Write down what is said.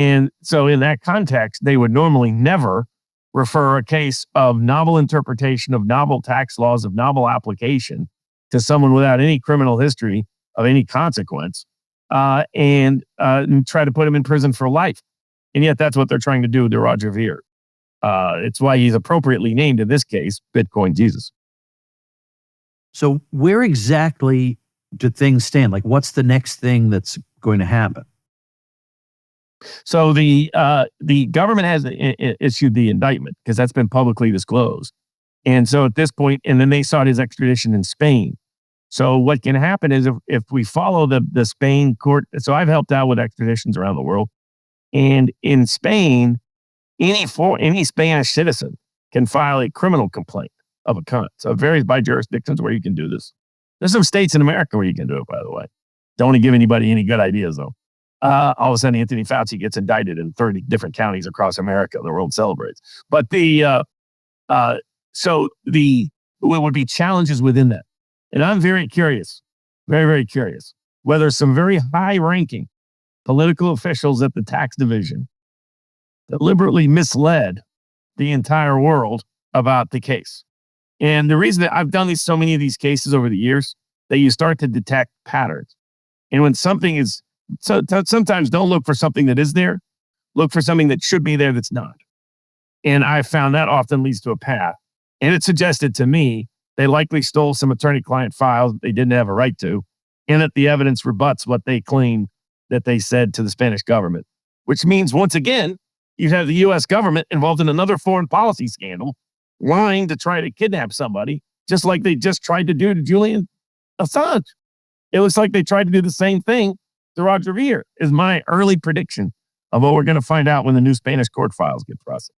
And so in that context, they would normally never refer a case of novel interpretation of novel tax laws, of novel application to someone without any criminal history of any consequence, and try to put him in prison for life. And yet that's what they're trying to do to Roger Ver. It's why he's appropriately named in this case, Bitcoin Jesus. So where exactly do things stand? Like, what's the next thing that's going to happen? So the government has issued the indictment because that's been publicly disclosed. And so at this point, and then they sought his extradition in Spain. So what can happen is if we follow the Spain court, so I've helped out with extraditions around the world. And in Spain, any Spanish citizen can file a criminal complaint of a kind. So it varies by jurisdictions where you can do this. There's some states in America where you can do it, by the way. Don't want to give anybody any good ideas, though. All of a sudden, Anthony Fauci gets indicted in 30 different counties across America. The world celebrates. But there would be challenges within that. And I'm very curious, very, very curious, whether some very high-ranking political officials at the tax division deliberately misled the entire world about the case. And the reason that I've done so many of these cases over the years, that you start to detect patterns. And when something is, sometimes don't look for something that is there, look for something that should be there that's not. And I found that often leads to a path. And it suggested to me they likely stole some attorney-client files that they didn't have a right to, and that the evidence rebuts what they claim that they said to the Spanish government, which means, once again, you have the U.S. government involved in another foreign policy scandal, lying to try to kidnap somebody, just like they just tried to do to Julian Assange. It looks like they tried to do the same thing to Roger Ver, is my early prediction of what we're going to find out when the new Spanish court files get processed.